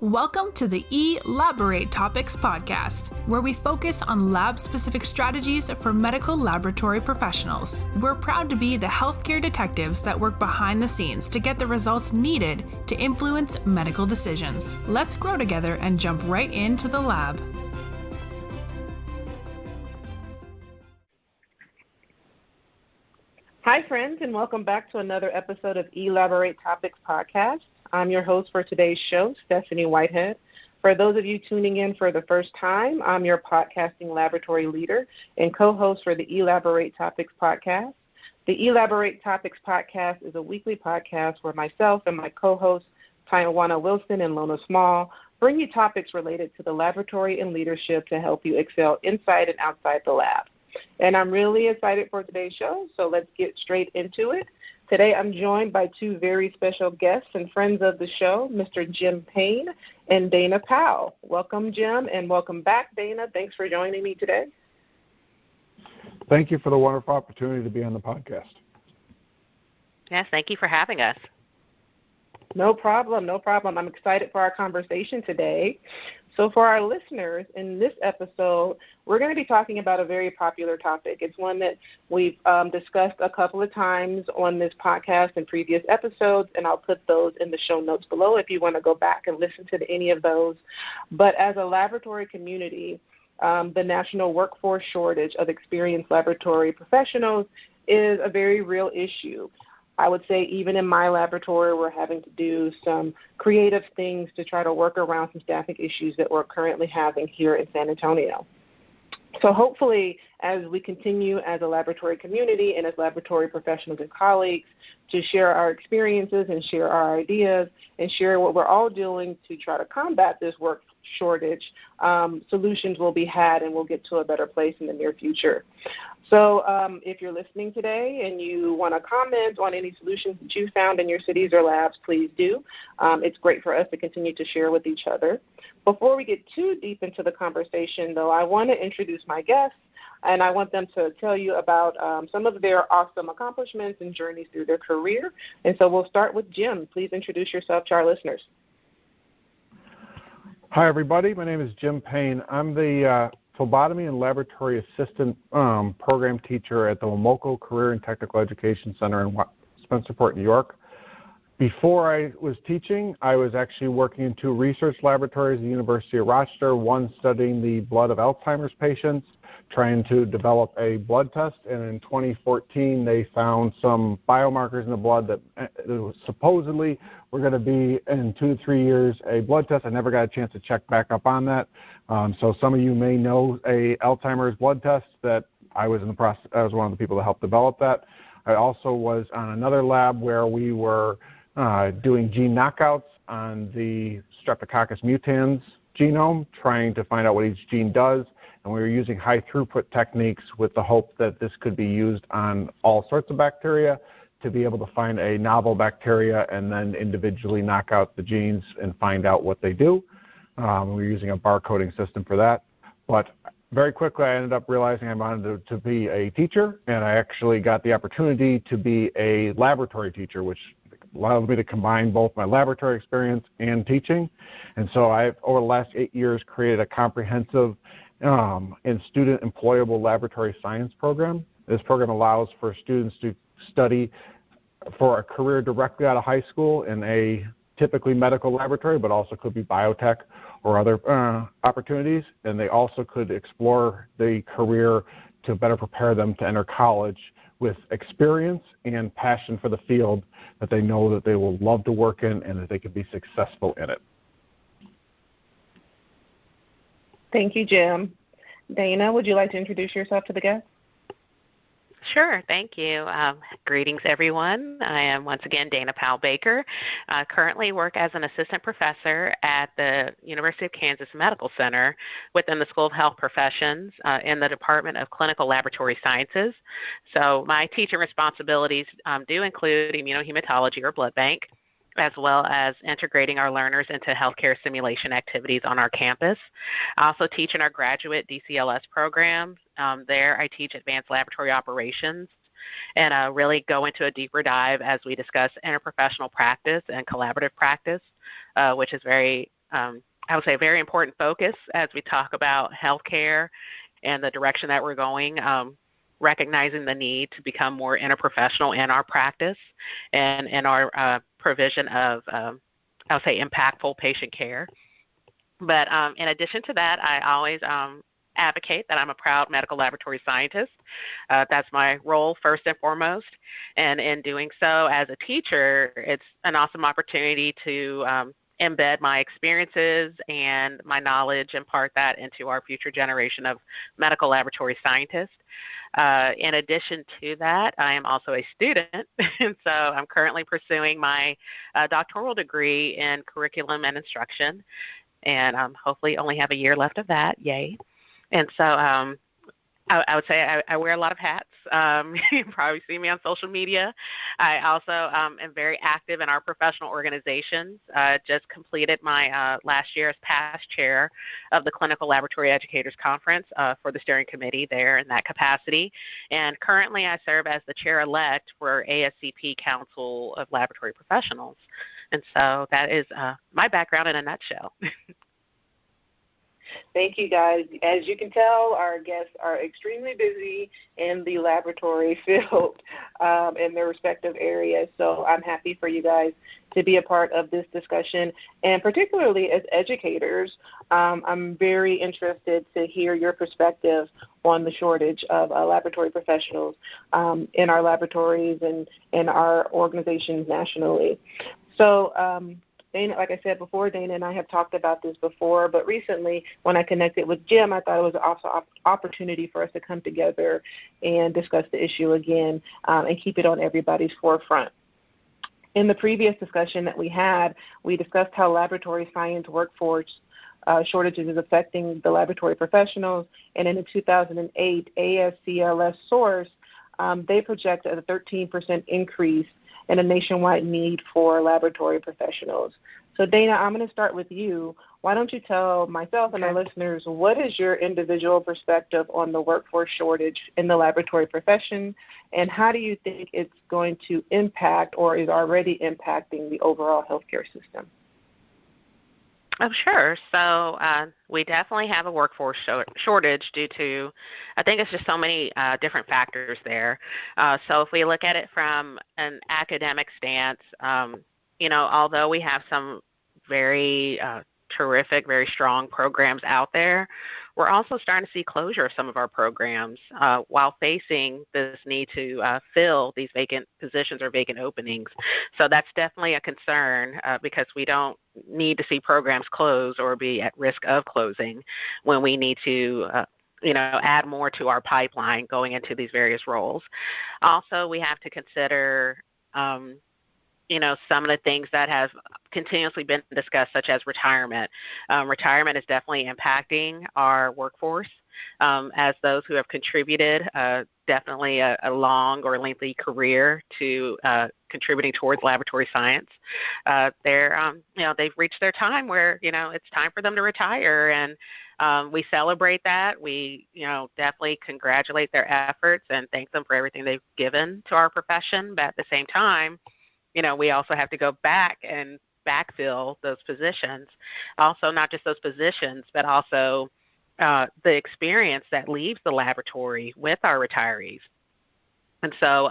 Welcome to the Elaborate Topics podcast, where we focus on lab-specific strategies for medical laboratory professionals. We're proud to be the healthcare detectives that work behind the scenes to get the results needed to influence medical decisions. Let's grow together and jump right into the lab. Hi, friends, and welcome back to another episode of Elaborate Topics podcast. I'm your host for today's show, Stephanie Whitehead. For those of you tuning in for the first time, I'm your podcasting laboratory leader and co-host for the Elaborate Topics podcast. The Elaborate Topics podcast is a weekly podcast where myself and my co-hosts, Taiwana Wilson and Lona Small, bring you topics related to the laboratory and leadership to help you excel inside and outside the lab. And I'm really excited for today's show, so let's get straight into it. Today I'm joined by two very special guests and friends of the show, Mr. Jim Payne and Dana Powell. Welcome, Jim, and welcome back, Dana. Thanks for joining me today. Thank you for the wonderful opportunity to be on the podcast. Yes, thank you for having us. No problem. I'm excited for our conversation today. So for our listeners, in this episode, we're going to be talking about a very popular topic. It's one that we've discussed a couple of times on this podcast in previous episodes, and I'll put those in the show notes below if you want to go back and listen to any of those. But as a laboratory community, the national workforce shortage of experienced laboratory professionals is a very real issue. I would say even in my laboratory, we're having to do some creative things to try to work around some staffing issues that we're currently having here in San Antonio. So hopefully, as we continue as a laboratory community and as laboratory professionals and colleagues to share our experiences and share our ideas and share what we're all doing to try to combat this work shortage, solutions will be had and we'll get to a better place in the near future. So if you're listening today and you want to comment on any solutions that you found in your cities or labs, please do. It's great for us to continue to share with each other. Before we get too deep into the conversation, though, I want to introduce my guests, and I want them to tell you about some of their awesome accomplishments and journeys through their career. And so we'll start with Jim. Please introduce yourself to our listeners. Hi, everybody. My name is Jim Payne. I'm the phlebotomy and laboratory assistant program teacher at the Womoco Career and Technical Education Center in Spencerport, New York. Before I was teaching, I was actually working in two research laboratories at the University of Rochester, one studying the blood of Alzheimer's patients, trying to develop a blood test, and in 2014 they found some biomarkers in the blood that supposedly were going to be, in 2 to 3 years, a blood test. I never got a chance to check back up on that. So some of you may know a Alzheimer's blood test that I was in the process. I was one of the people that helped develop that. I also was on another lab where we were doing gene knockouts on the Streptococcus mutans genome, trying to find out what each gene does. And we were using high throughput techniques with the hope that this could be used on all sorts of bacteria to be able to find a novel bacteria and then individually knock out the genes and find out what they do. We were using a barcoding system for that. But very quickly I ended up realizing I wanted to be a teacher, and I actually got the opportunity to be a laboratory teacher, which allowed me to combine both my laboratory experience and teaching. And so I've, over the last 8 years, created a comprehensive and student employable laboratory science program. This program allows for students to study for a career directly out of high school in a typically medical laboratory, but also could be biotech or other opportunities. And they also could explore the career to better prepare them to enter college with experience and passion for the field that they know that they will love to work in and that they can be successful in it. Thank you, Jim. Dana, would you like to introduce yourself to the guests? Sure, thank you. Greetings, everyone. I am once again Dana Powell Baker. I currently work as an assistant professor at the University of Kansas Medical Center within the School of Health Professions in the Department of Clinical Laboratory Sciences. So my teaching responsibilities do include immunohematology or blood bank, as well as integrating our learners into healthcare simulation activities on our campus. I also teach in our graduate DCLS program. There I teach advanced laboratory operations and really go into a deeper dive as we discuss interprofessional practice and collaborative practice, which is very I would say, a very important focus as we talk about healthcare and the direction that we're going, recognizing the need to become more interprofessional in our practice and in our provision of, I would say, impactful patient care. But in addition to that, I always advocate that I'm a proud medical laboratory scientist. That's my role first and foremost. And in doing so as a teacher, it's an awesome opportunity to embed my experiences and my knowledge, impart that into our future generation of medical laboratory scientists. In addition to that, I am also a student, and so I'm currently pursuing my doctoral degree in curriculum and instruction, and hopefully only have a year left of that. Yay. And so I would say I wear a lot of hats. You probably see me on social media. I also am very active in our professional organizations. Just completed my last year as past chair of the Clinical Laboratory Educators Conference for the steering committee there in that capacity. And currently I serve as the chair-elect for Ascp Council of Laboratory Professionals. And so that is my background in a nutshell. Thank you, guys. As you can tell, our guests are extremely busy in the laboratory field in their respective areas, so I'm happy for you guys to be a part of this discussion. And particularly as educators, I'm very interested to hear your perspective on the shortage of laboratory professionals in our laboratories and in our organizations nationally. So, Dana, like I said before, Dana and I have talked about this before, but recently when I connected with Jim, I thought it was also an opportunity for us to come together and discuss the issue again and keep it on everybody's forefront. In the previous discussion that we had, we discussed how laboratory science workforce shortages is affecting the laboratory professionals, and in a 2008 ASCLS source, they project a 13% increase and a nationwide need for laboratory professionals. So, Dana, I'm going to start with you. Why don't you tell myself and our listeners, what is your individual perspective on the workforce shortage in the laboratory profession, and how do you think it's going to impact or is already impacting the overall healthcare system? Oh, sure. So we definitely have a workforce shortage due to, I think it's just so many different factors there. So if we look at it from an academic stance, although we have some very terrific, very strong programs out there, we're also starting to see closure of some of our programs while facing this need to fill these vacant positions or vacant openings. So that's definitely a concern because we don't need to see programs close or be at risk of closing when we need to add more to our pipeline going into these various roles. Also, we have to consider some of the things that have continuously been discussed, such as retirement. Retirement is definitely impacting our workforce as those who have contributed definitely a long or lengthy career to contributing towards laboratory science. They've reached their time where, it's time for them to retire, and we celebrate that. We, definitely congratulate their efforts and thank them for everything they've given to our profession, but at the same time, we also have to go back and backfill those positions. Also, not just those positions, but also the experience that leaves the laboratory with our retirees. And so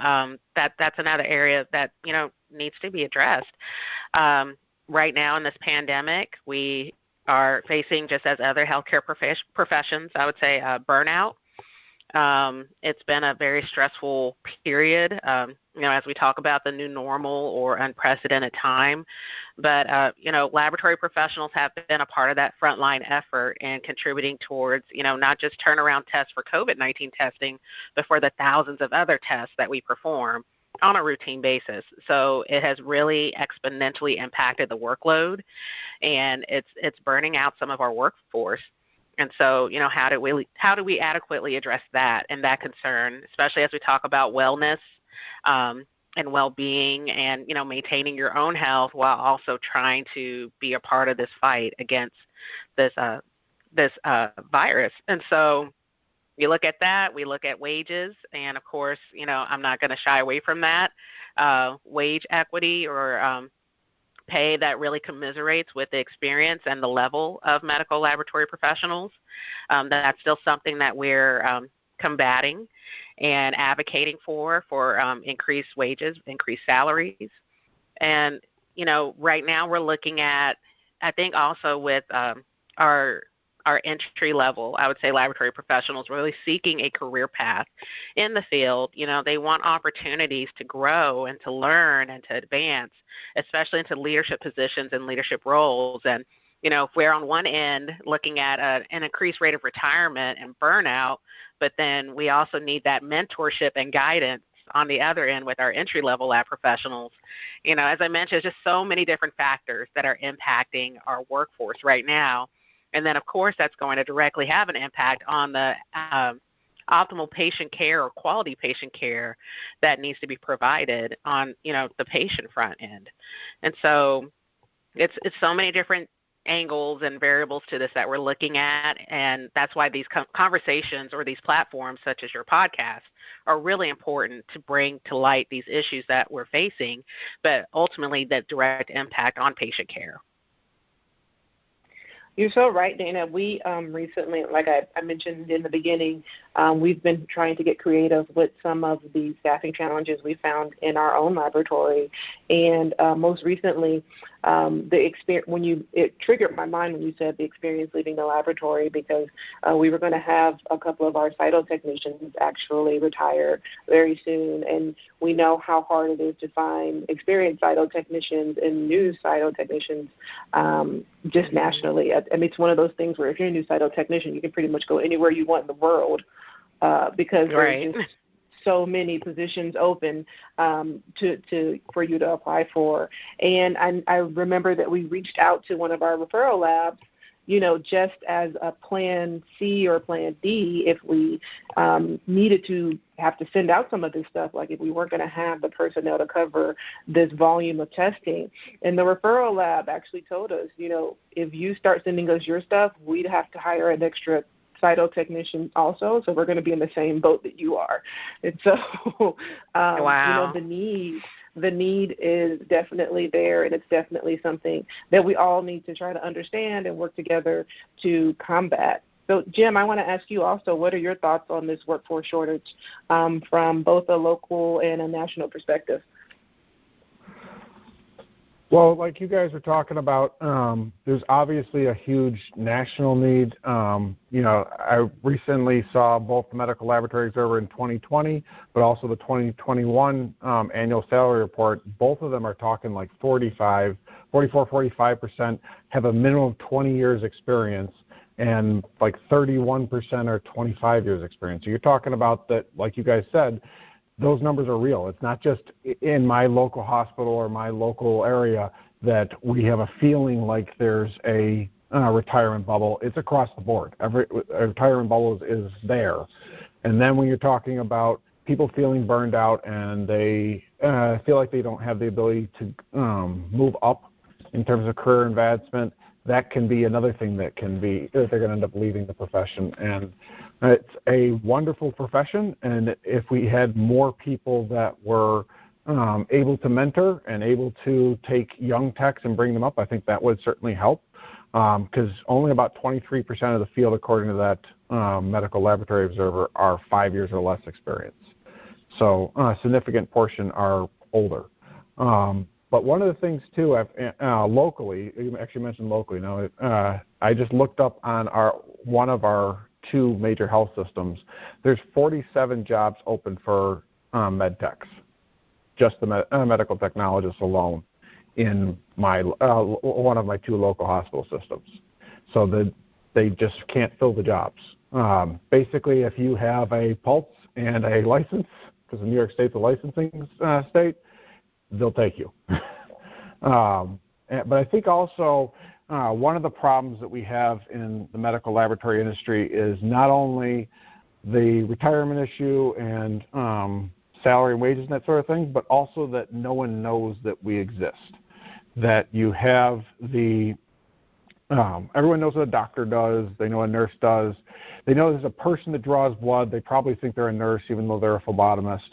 that's another area that, needs to be addressed. Right now in this pandemic, we are facing, just as other healthcare professions, I would say, burnout. It's been a very stressful period, as we talk about the new normal or unprecedented time. But, laboratory professionals have been a part of that frontline effort and contributing towards, not just turnaround tests for COVID-19 testing, but for the thousands of other tests that we perform on a routine basis. So it has really exponentially impacted the workload, and it's burning out some of our workforce. And so, how do we adequately address that and that concern, especially as we talk about wellness and well-being and, maintaining your own health while also trying to be a part of this fight against this virus. And so you look at that, we look at wages, and of course, I'm not going to shy away from that. Wage equity or pay that really commiserates with the experience and the level of medical laboratory professionals. That's still something that we're combating and advocating for increased wages, increased salaries. And, right now we're looking at, I think also with our entry level, I would say, laboratory professionals really seeking a career path in the field. They want opportunities to grow and to learn and to advance, especially into leadership positions and leadership roles. And, if we're on one end looking at an increased rate of retirement and burnout, but then we also need that mentorship and guidance on the other end with our entry-level lab professionals. As I mentioned, just so many different factors that are impacting our workforce right now. And then, of course, that's going to directly have an impact on the optimal patient care or quality patient care that needs to be provided on, the patient front end. And so it's so many different angles and variables to this that we're looking at, and that's why these conversations or these platforms such as your podcast are really important to bring to light these issues that we're facing, but ultimately the direct impact on patient care. You're so right, Dana. We recently, like I mentioned in the beginning, we've been trying to get creative with some of the staffing challenges we found in our own laboratory. And most recently, it triggered my mind when you said the experience leaving the laboratory, because we were going to have a couple of our cyto technicians actually retire very soon. And we know how hard it is to find experienced cyto technicians and new cyto technicians just nationally. I mean, it's one of those things where if you're a new cyto technician, you can pretty much go anywhere you want in the world because there's just so many positions open for you to apply for. And I remember that we reached out to one of our referral labs, just as a plan C or plan D if we needed to have to send out some of this stuff, like if we weren't going to have the personnel to cover this volume of testing. And the referral lab actually told us, if you start sending us your stuff, we'd have to hire an extra cyto technician also, so we're going to be in the same boat that you are. And so, wow. The need is definitely there, and it's definitely something that we all need to try to understand and work together to combat. So, Jim, I want to ask you also, what are your thoughts on this workforce shortage from both a local and a national perspective? Well, like you guys were talking about, there's obviously a huge national need. I recently saw both the Medical Laboratory Observer in 2020, but also the 2021 annual salary report. Both of them are talking like 45% have a minimum of 20 years experience, and like 31% are 25 years experience. So you're talking about that, like you guys said, those numbers are real. It's not just in my local hospital or my local area that we have a feeling like there's a retirement bubble. It's across the board. A retirement bubble is there. And then when you're talking about people feeling burned out and they feel like they don't have the ability to move up in terms of career advancement, that can be another thing that can be that they're going to end up leaving the profession. And it's a wonderful profession, and if we had more people that were able to mentor and able to take young techs and bring them up, I think that would certainly help, because only about 23% of the field, according to that Medical Laboratory Observer, are 5 years or less experience. So a significant portion are older. But one of the things, too, locally, you actually mentioned locally, I just looked up on one of our two major health systems. There's 47 jobs open for med techs, just the medical technologists alone in one of my two local hospital systems. So they just can't fill the jobs. Basically, if you have a pulse and a license, because New York State's a licensing state, they'll take you. But I think also one of the problems that we have in the medical laboratory industry is not only the retirement issue and salary and wages and that sort of thing, but also that no one knows that we exist. That you have everyone knows what a doctor does, they know what a nurse does, they know there's a person that draws blood, they probably think they're a nurse even though they're a phlebotomist.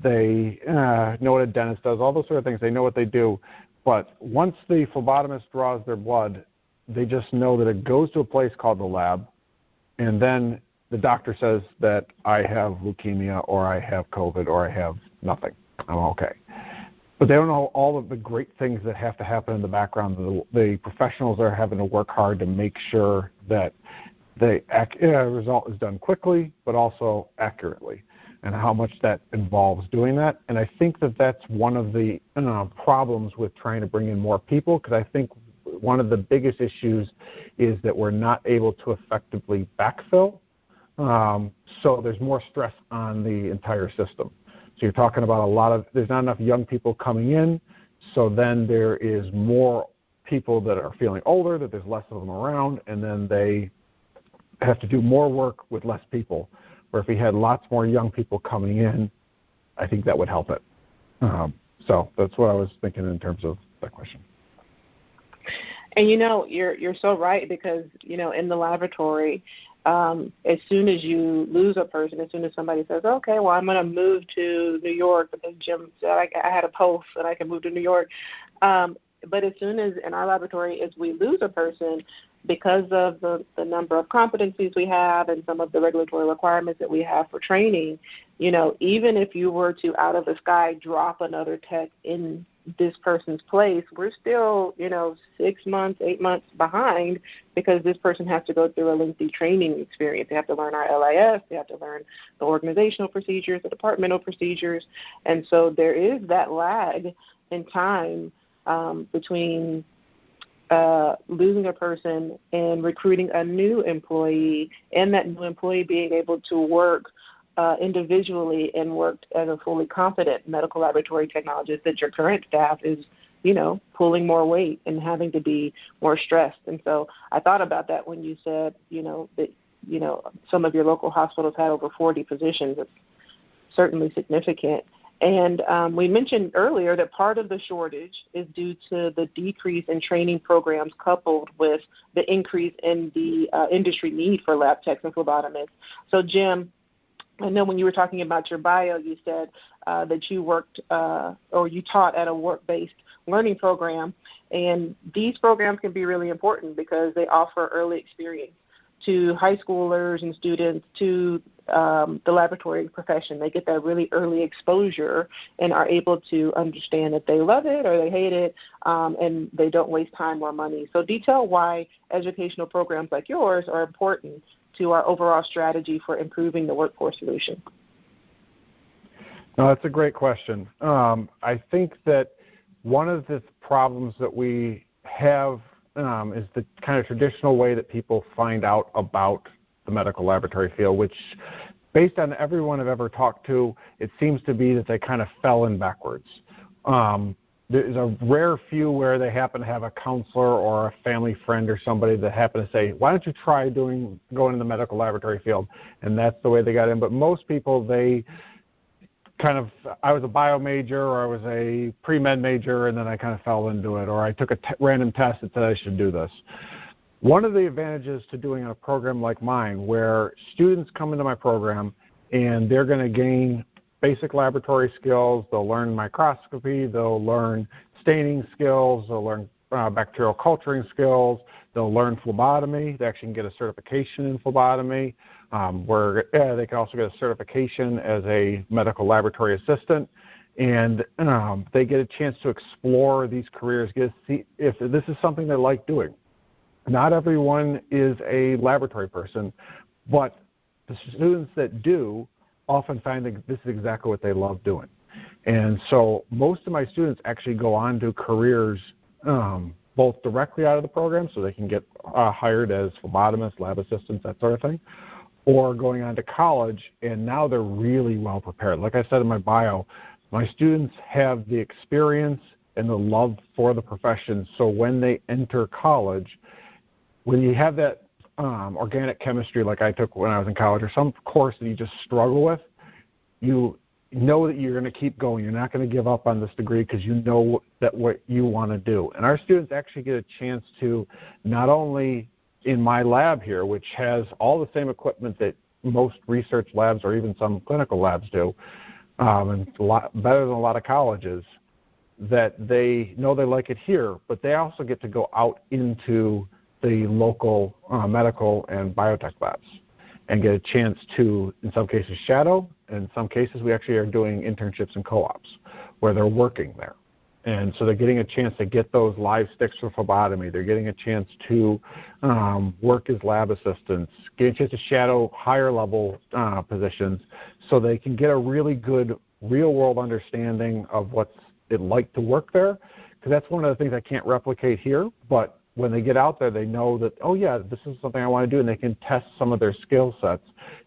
They know what a dentist does, all those sort of things. They know what they do. But once the phlebotomist draws their blood, they just know that it goes to a place called the lab, and then the doctor says that I have leukemia or I have COVID or I have nothing. I'm okay. But they don't know all of the great things that have to happen in the background. The professionals are having to work hard to make sure that the result is done quickly but also accurately, and how much that involves doing that. And I think that that's one of the problems with trying to bring in more people, because I think one of the biggest issues is that we're not able to effectively backfill. So there's more stress on the entire system. So you're talking about there's not enough young people coming in, so then there is more people that are feeling older, that there's less of them around, and then they have to do more work with less people. Where if we had lots more young people coming in, I think that would help it. So that's what I was thinking in terms of that question. And you're so right, because in the laboratory, as soon as you lose a person, as soon as somebody says, okay, well, I'm going to move to New York because Jim said I had a post and I can move to New York. But as soon as in our laboratory, as we lose a person, because of the number of competencies we have and some of the regulatory requirements that we have for training, even if you were to out of the sky drop another tech in this person's place, we're still, 6 months, 8 months behind, because this person has to go through a lengthy training experience. They have to learn our LIS, they have to learn the organizational procedures, the departmental procedures, and so there is that lag in time between losing a person and recruiting a new employee, and that new employee being able to work individually and work as a fully competent medical laboratory technologist, that your current staff is, pulling more weight and having to be more stressed. And so I thought about that when you said, that, some of your local hospitals had over 40 positions. It's certainly significant. And we mentioned earlier that part of the shortage is due to the decrease in training programs coupled with the increase in the industry need for lab techs and phlebotomists. So, Jim, I know when you were talking about your bio, you said that you worked or you taught at a work-based learning program, and these programs can be really important because they offer early experience to high schoolers and students to the laboratory profession. They get that really early exposure and are able to understand that they love it or they hate it, and they don't waste time or money. So detail why educational programs like yours are important to our overall strategy for improving the workforce solution. No, that's a great question. I think that one of the problems that we have is the kind of traditional way that people find out about the medical laboratory field, which, based on everyone I've ever talked to, it seems to be that they kind of fell in backwards. There's a rare few where they happen to have a counselor or a family friend or somebody that happen to say, why don't you try going in the medical laboratory field? And that's the way they got in. But most people, I was a bio major or I was a pre-med major, and then I kind of fell into it, or I took a random test that said I should do this. One of the advantages to doing a program like mine, where students come into my program and they're going to gain basic laboratory skills, they'll learn microscopy, they'll learn staining skills, they'll learn bacterial culturing skills, they'll learn phlebotomy, they actually can get a certification in phlebotomy, where they can also get a certification as a medical laboratory assistant, and they get a chance to explore these careers, get to see if this is something they like doing. Not everyone is a laboratory person, but the students that do often find that this is exactly what they love doing. And so most of my students actually go on to careers both directly out of the program, so they can get hired as phlebotomists, lab assistants, that sort of thing, or going on to college, and now they're really well prepared. Like I said in my bio, my students have the experience and the love for the profession, so when they enter college, when you have that organic chemistry like I took when I was in college, or some course that you just struggle with, you know that you're going to keep going. You're not going to give up on this degree because you know that what you want to do. And our students actually get a chance to, not only in my lab here, which has all the same equipment that most research labs or even some clinical labs do, and a lot better than a lot of colleges, that they know they like it here, but they also get to go out into the local medical and biotech labs and get a chance to, in some cases, shadow. In some cases, we actually are doing internships and co-ops where they're working there. And so they're getting a chance to get those live sticks for phlebotomy. They're getting a chance to work as lab assistants, get a chance to shadow higher level positions so they can get a really good real-world understanding of what's it like to work there. Because that's one of the things I can't replicate here. But when they get out there, they know that, oh, yeah, this is something I want to do, and they can test some of their skill sets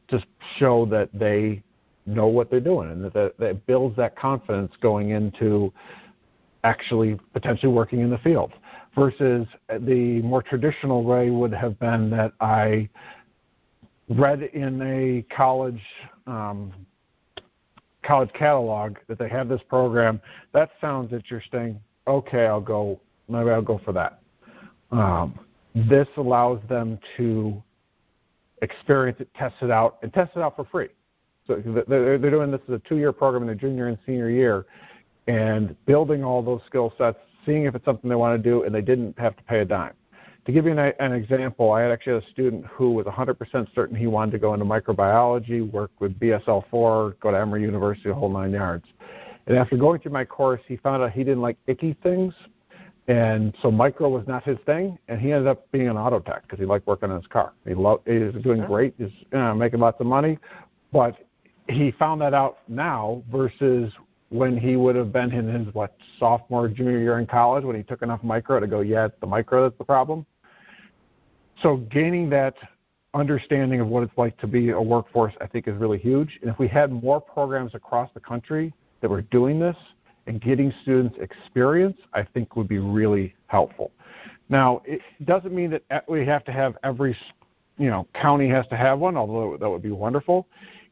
to show that they know what they're doing, and that builds that confidence going into actually potentially working in the field, versus the more traditional way would have been that I read in a college catalog that they have this program. That sounds interesting. Okay, maybe I'll go for that. This allows them to experience it, test it out for free. So they're doing this as a 2-year program in their junior and senior year, and building all those skill sets, seeing if it's something they want to do, and they didn't have to pay a dime. To give you an example, I actually had a student who was 100% certain he wanted to go into microbiology, work with BSL-4, go to Emory University, the whole 9 yards. And after going through my course, he found out he didn't like icky things, and so micro was not his thing, and he ended up being an auto tech because he liked working on his car. He was doing great, he's making lots of money, but he found that out now versus when he would have been in his, sophomore, junior year in college, when he took enough micro to go, yeah, it's the micro that's the problem. So gaining that understanding of what it's like to be a workforce, I think, is really huge. And if we had more programs across the country that were doing this and getting students experience, I think would be really helpful. Now, it doesn't mean that we have to have every, county has to have one, although that would be wonderful.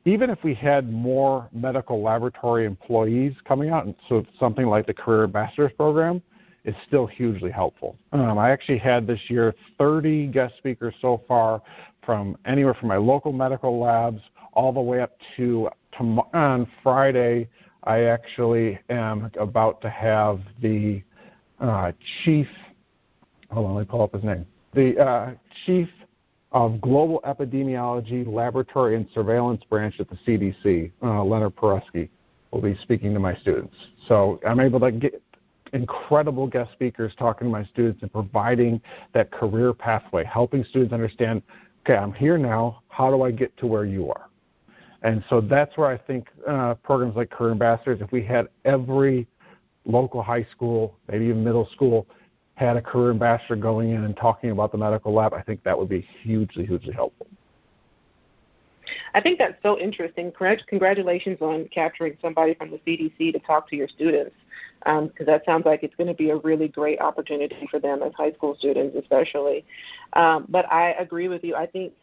Even if we had more medical laboratory employees coming out, and so something like the Career Ambassadors Program is still hugely helpful. I actually had this year 30 guest speakers so far, from anywhere from my local medical labs all the way up to on Friday. I actually am about to have the chief, hold on, let me pull up his name, the chief of Global Epidemiology, Laboratory and Surveillance Branch at the CDC, Leonard Peresky, will be speaking to my students. So I'm able to get incredible guest speakers talking to my students and providing that career pathway, helping students understand, okay, I'm here now, how do I get to where you are? And so that's where I think programs like Career Ambassadors, if we had every local high school, maybe even middle school, had a career ambassador going in and talking about the medical lab, I think that would be hugely, hugely helpful. I think that's so interesting. Congratulations on capturing somebody from the CDC to talk to your students, because that sounds like it's going to be a really great opportunity for them as high school students especially. But I agree with you. I think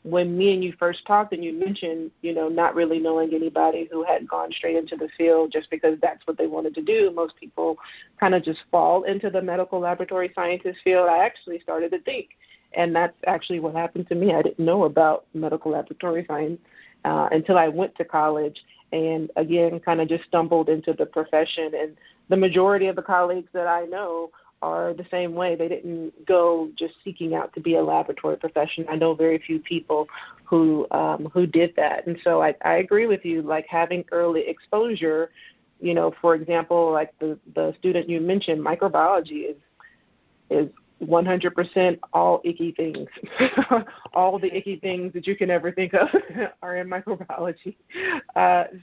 when me and you first talked and you mentioned, not really knowing anybody who had gone straight into the field just because that's what they wanted to do, most people kind of just fall into the medical laboratory scientist field. I actually started to think, and that's actually what happened to me. I didn't know about medical laboratory science until I went to college and, again, kind of just stumbled into the profession. And the majority of the colleagues that I know are the same way. They didn't go just seeking out to be a laboratory profession. I know very few people who did that. And so I agree with you, like having early exposure, for example, like the student you mentioned, microbiology is 100% all icky things. All the icky things that you can ever think of are in microbiology.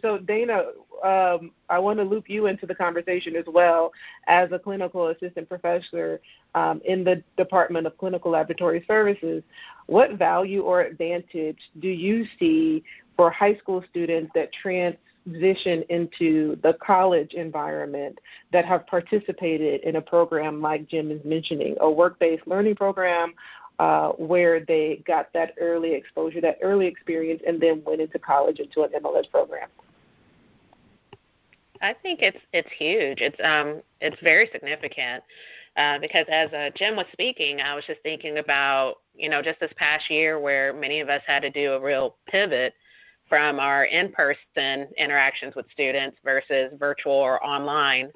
So Dana, I want to loop you into the conversation as well as a clinical assistant professor in the Department of Clinical Laboratory Services. What value or advantage do you see for high school students that transition into the college environment that have participated in a program like Jim is mentioning, a work-based learning program where they got that early exposure, that early experience, and then went into college into an MLS program? I think it's huge. It's very significant because as Jim was speaking, I was just thinking about, just this past year where many of us had to do a real pivot from our in-person interactions with students versus virtual or online.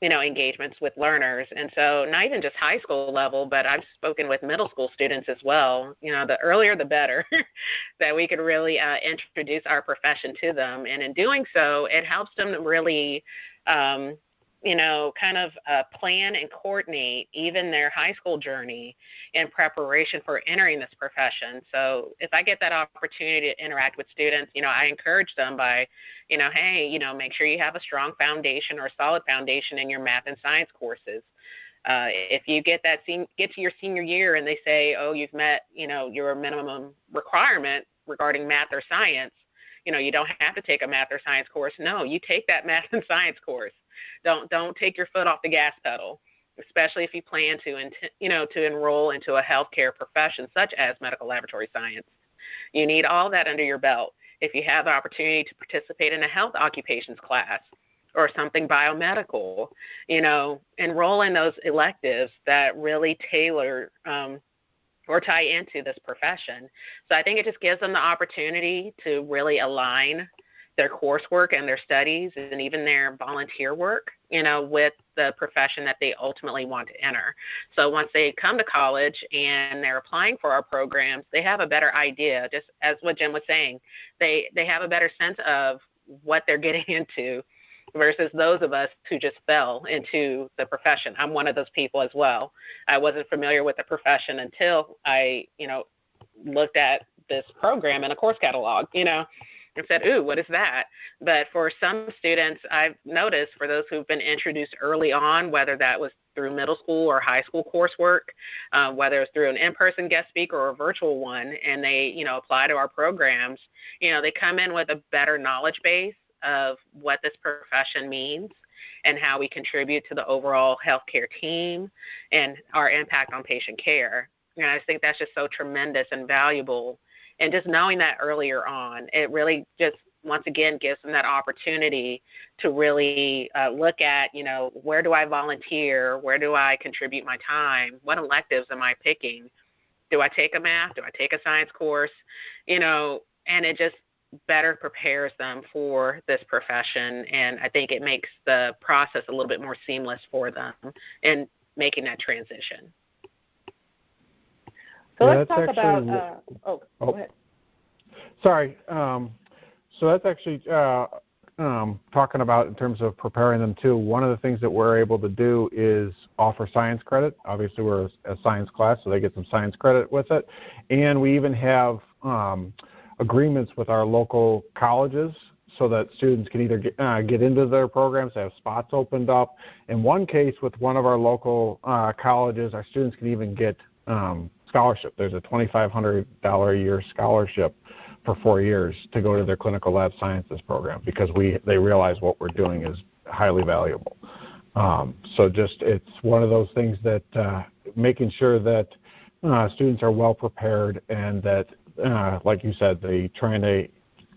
engagements with learners. And so not even just high school level, but I've spoken with middle school students as well. The earlier the better that we could really introduce our profession to them. And in doing so, it helps them really kind of plan and coordinate even their high school journey in preparation for entering this profession. So if I get that opportunity to interact with students, I encourage them by, hey, make sure you have a strong foundation or a solid foundation in your math and science courses. If you get to your senior year and they say, oh, you've met, your minimum requirement regarding math or science, you don't have to take a math or science course. No, you take that math and science course. Don't take your foot off the gas pedal, especially if you plan to enroll into a healthcare profession such as medical laboratory science. You need all that under your belt. If you have the opportunity to participate in a health occupations class or something biomedical, enroll in those electives that really tailor or tie into this profession. So I think it just gives them the opportunity to really align their coursework and their studies and even their volunteer work, with the profession that they ultimately want to enter. So once they come to college and they're applying for our programs, they have a better idea, just as what Jim was saying. They have a better sense of what they're getting into versus those of us who just fell into the profession. I'm one of those people as well. I wasn't familiar with the profession until I, looked at this program in a course catalog, and said, ooh, what is that? But for some students, I've noticed, for those who've been introduced early on, whether that was through middle school or high school coursework, whether it's through an in-person guest speaker or a virtual one, and they, apply to our programs, they come in with a better knowledge base of what this profession means and how we contribute to the overall healthcare team and our impact on patient care. And I just think that's just so tremendous and valuable. And just knowing that earlier on, it really just, once again, gives them that opportunity to really look at, where do I volunteer? Where do I contribute my time? What electives am I picking? Do I take a math? Do I take a science course? And it just better prepares them for this profession. And I think it makes the process a little bit more seamless for them in making that transition. So let's talk about, go ahead. Sorry. So that's actually talking about in terms of preparing them too. One of the things that we're able to do is offer science credit. Obviously, we're a science class, so they get some science credit with it. And we even have agreements with our local colleges so that students can either get into their programs, they have spots opened up. In one case, with one of our local colleges, our students can even get scholarship. There's a $2,500 a year scholarship for 4 years to go to their clinical lab sciences program because they realize what we're doing is highly valuable. So just it's one of those things that making sure that students are well prepared and that, like you said, they trying to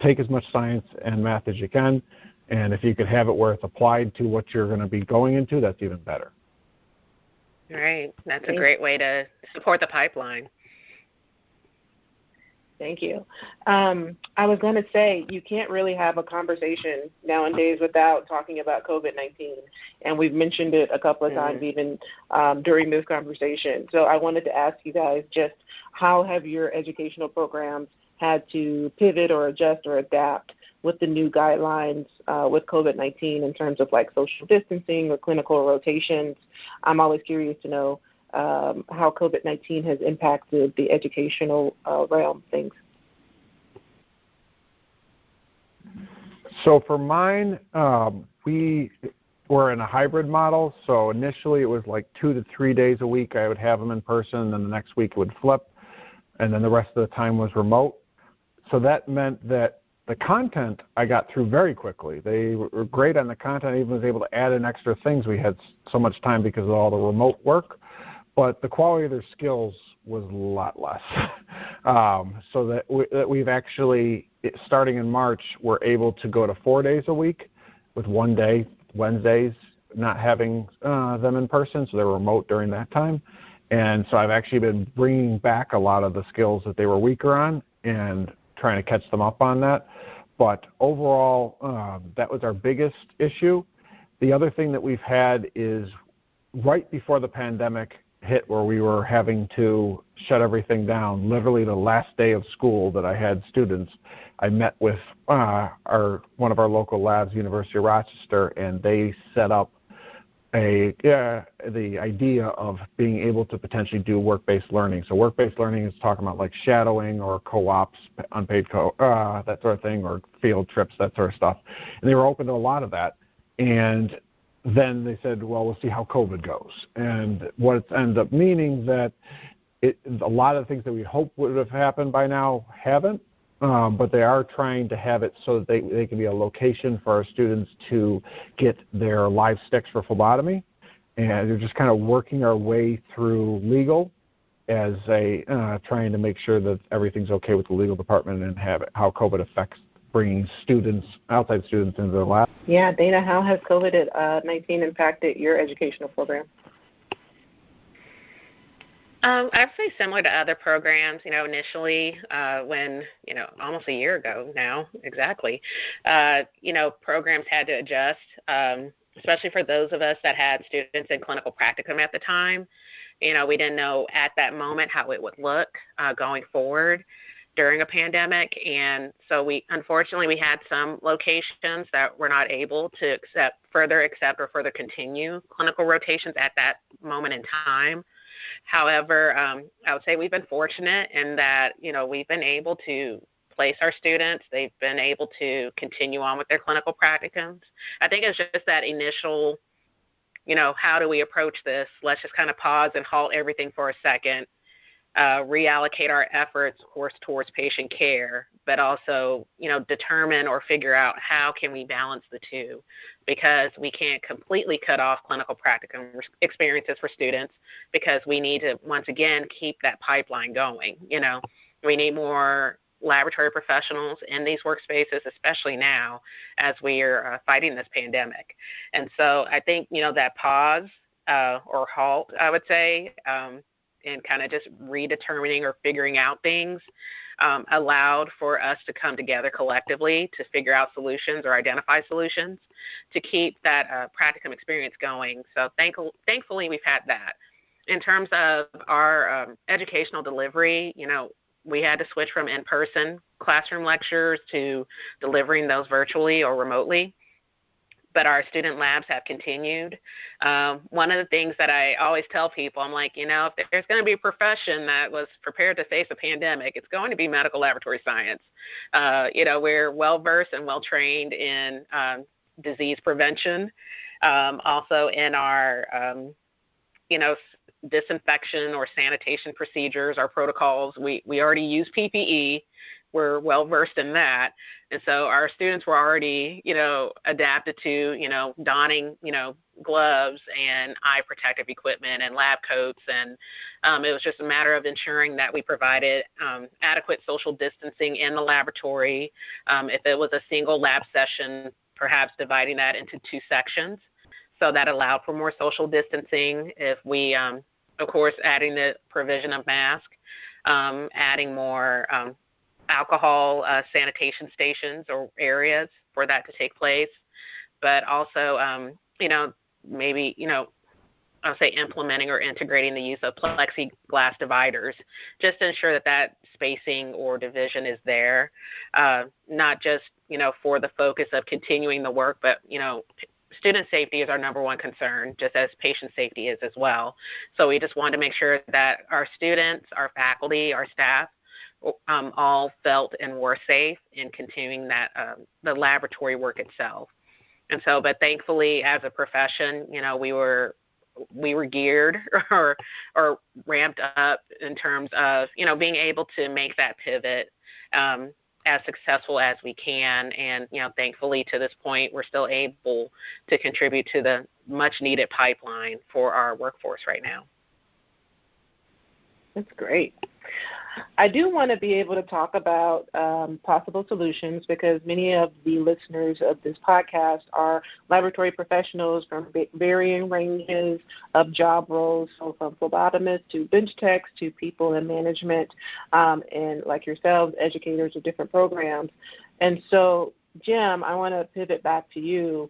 take as much science and math as you can, and if you could have it where it's applied to what you're going to be going into, that's even better. Right. That's a great way to support the pipeline. Thank you. I was going to say, you can't really have a conversation nowadays without talking about COVID-19, and we've mentioned it a couple of times even during this conversation. So I wanted to ask you guys just how have your educational programs had to pivot or adjust or adapt with the new guidelines with COVID-19 in terms of like social distancing or clinical rotations? I'm always curious to know how COVID-19 has impacted the educational realm things. So for mine, we were in a hybrid model. So initially it was like 2 to 3 days a week I would have them in person, and then the next week it would flip, and then the rest of the time was remote. So that meant that the content I got through very quickly. They were great on the content. I even was able to add in extra things. We had so much time because of all the remote work. But the quality of their skills was a lot less. So that we've actually, starting in March, we're able to go to 4 days a week with 1 day, Wednesdays, not having them in person, so they're remote during that time. And so I've actually been bringing back a lot of the skills that they were weaker on and trying to catch them up on that. But overall, that was our biggest issue. The other thing that we've had is right before the pandemic hit, where we were having to shut everything down, literally the last day of school that I had students, I met with one of our local labs, University of Rochester, and they set up the idea of being able to potentially do work-based learning. So work-based learning is talking about like shadowing or co-ops, unpaid that sort of thing, or field trips, that sort of stuff. And they were open to a lot of that. And then they said, well, we'll see how COVID goes. And what it ended up meaning that a lot of the things that we hoped would have happened by now haven't. But they are trying to have it so that they can be a location for our students to get their live sticks for phlebotomy. And they're just kind of working our way through legal as trying to make sure that everything's okay with the legal department and how COVID affects bringing outside students into the lab. Yeah, Dana, how has COVID-19 impacted your educational program? I'd say similar to other programs, initially when, almost a year ago now, exactly, programs had to adjust, especially for those of us that had students in clinical practicum at the time. We didn't know at that moment how it would look going forward during a pandemic. And so we had some locations that were not able to further continue clinical rotations at that moment in time. However, I would say we've been fortunate in that, we've been able to place our students. They've been able to continue on with their clinical practicums. I think it's just that initial, how do we approach this? Let's just kind of pause and halt everything for a second, reallocate our efforts, of course, towards patient care, but also, determine or figure out how can we balance the two, because we can't completely cut off clinical practicum experiences for students, because we need to, once again, keep that pipeline going. We need more laboratory professionals in these workspaces, especially now as we are fighting this pandemic. And so I think, that pause or halt, I would say, and kind of just redetermining or figuring out things allowed for us to come together collectively to figure out solutions or identify solutions to keep that practicum experience going. So thankfully we've had that. In terms of our educational delivery, we had to switch from in-person classroom lectures to delivering those virtually or remotely. But our student labs have continued. One of the things that I always tell people, I'm like, if there's going to be a profession that was prepared to face a pandemic, it's going to be medical laboratory science. We're well-versed and well-trained in disease prevention, also in our, disinfection or sanitation procedures, our protocols. We already use PPE. We're well-versed in that. And so our students were already, adapted to, donning, gloves and eye protective equipment and lab coats. And it was just a matter of ensuring that we provided adequate social distancing in the laboratory. If it was a single lab session, perhaps dividing that into two sections. So that allowed for more social distancing. If we, of course, adding the provision of masks, adding more alcohol sanitation stations or areas for that to take place, but also, maybe, I'll say implementing or integrating the use of plexiglass dividers, just to ensure that spacing or division is there, not just, for the focus of continuing the work, but, student safety is our number one concern, just as patient safety is as well. So we just wanted to make sure that our students, our faculty, our staff, all felt and were safe in continuing that the laboratory work itself. And so, but thankfully, as a profession, we were geared or ramped up in terms of being able to make that pivot as successful as we can. And thankfully to this point, we're still able to contribute to the much needed pipeline for our workforce right now. That's great. I do want to be able to talk about possible solutions, because many of the listeners of this podcast are laboratory professionals from varying ranges of job roles, so from phlebotomists to bench techs to people in management, and like yourselves, educators of different programs. And so, Jim, I want to pivot back to you.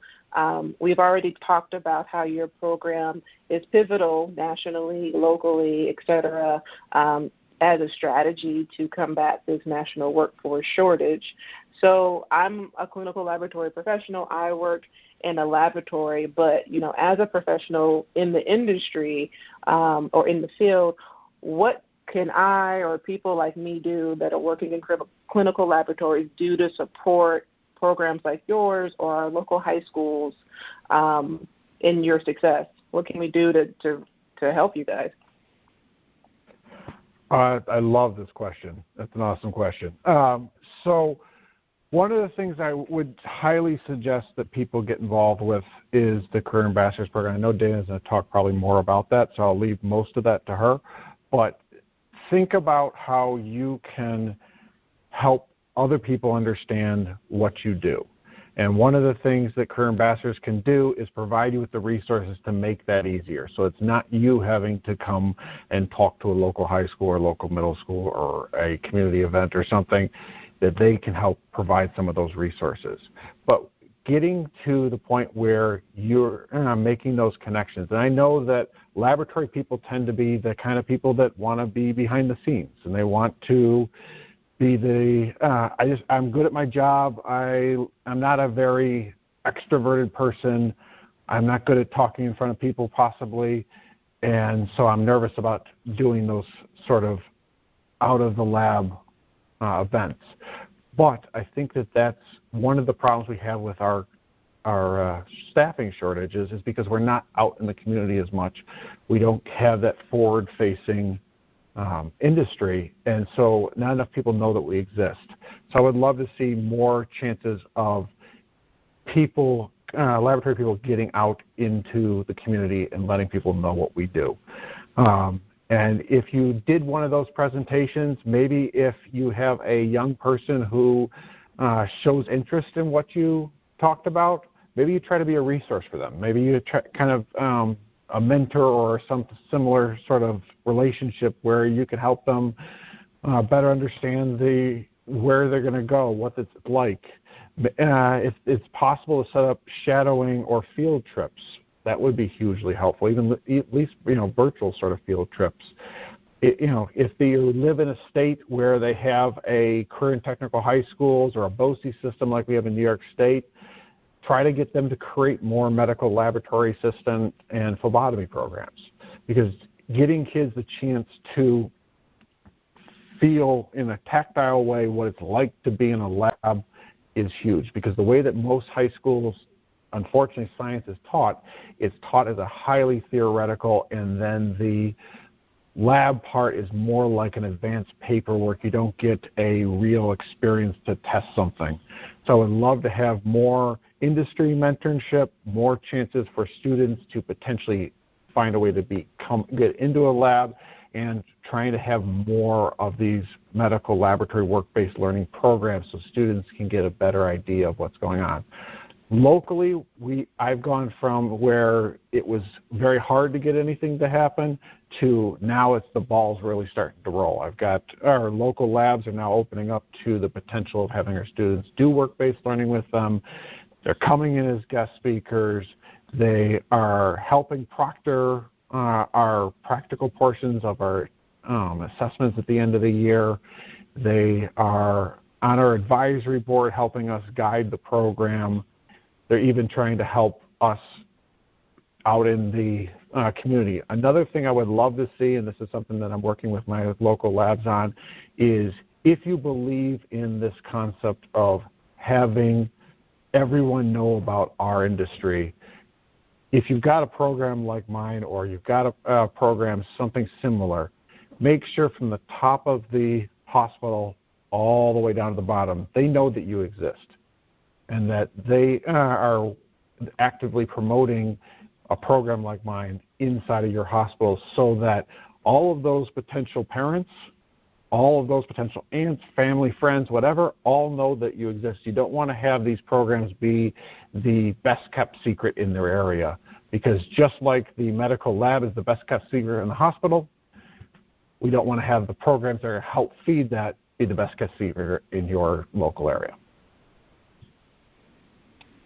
We've already talked about how your program is pivotal nationally, locally, et cetera, as a strategy to combat this national workforce shortage. So I'm a clinical laboratory professional. I work in a laboratory, but, as a professional in the industry or in the field, what can I or people like me do that are working in clinical laboratories do to support programs like yours or our local high schools in your success? What can we do to help you guys? I love this question. That's an awesome question. So one of the things I would highly suggest that people get involved with is the Career Ambassadors Program. I know Dana's going to talk probably more about that, so I'll leave most of that to her. But think about how you can help other people understand what you do. And one of the things that Career Ambassadors can do is provide you with the resources to make that easier. So it's not you having to come and talk to a local high school or local middle school or a community event or something, that they can help provide some of those resources. But getting to the point where you're making those connections. And I know that laboratory people tend to be the kind of people that want to be behind the scenes, and they want to be I'm good at my job. I'm not a very extroverted person. I'm not good at talking in front of people possibly, and so I'm nervous about doing those sort of out of the lab events. But I think that that's one of the problems we have with our staffing shortages is because we're not out in the community as much. We don't have that forward-facing industry, and so not enough people know that we exist. So I would love to see more chances of people, laboratory people, getting out into the community and letting people know what we do. And if you did one of those presentations, maybe if you have a young person who shows interest in what you talked about, maybe you try to be a resource for them. Maybe you try kind of a mentor or some similar sort of relationship where you can help them better understand where they're going to go, what it's like. If it's possible to set up shadowing or field trips, that would be hugely helpful, even at least virtual sort of field trips. If you live in a state where they have a career and technical high schools or a BOCES system like we have in New York State, try to get them to create more medical laboratory assistant and phlebotomy programs, because getting kids the chance to feel in a tactile way what it's like to be in a lab is huge, because the way that most high schools, unfortunately, science is taught, it's taught as a highly theoretical, and then the lab part is more like an advanced paperwork. You don't get a real experience to test something. So I would love to have more industry mentorship, more chances for students to potentially find a way to get into a lab, and trying to have more of these medical laboratory work-based learning programs so students can get a better idea of what's going on. Locally, I've gone from where it was very hard to get anything to happen to now the ball's really starting to roll. I've got our local labs are now opening up to the potential of having our students do work-based learning with them. They're coming in as guest speakers. They are helping proctor our practical portions of our assessments at the end of the year. They are on our advisory board helping us guide the program. They're even trying to help us out in the community. Another thing I would love to see, and this is something that I'm working with my local labs on, is if you believe in this concept of having everyone know about our industry, if you've got a program like mine or you've got a program, something similar, make sure from the top of the hospital all the way down to the bottom, they know that you exist and that they are actively promoting a program like mine inside of your hospital, so that all of those potential parents, all of those potential aunts, family, friends, whatever, all know that you exist. You don't want to have these programs be the best kept secret in their area, because just like the medical lab is the best kept secret in the hospital, we don't want to have the programs that help feed that be the best kept secret in your local area.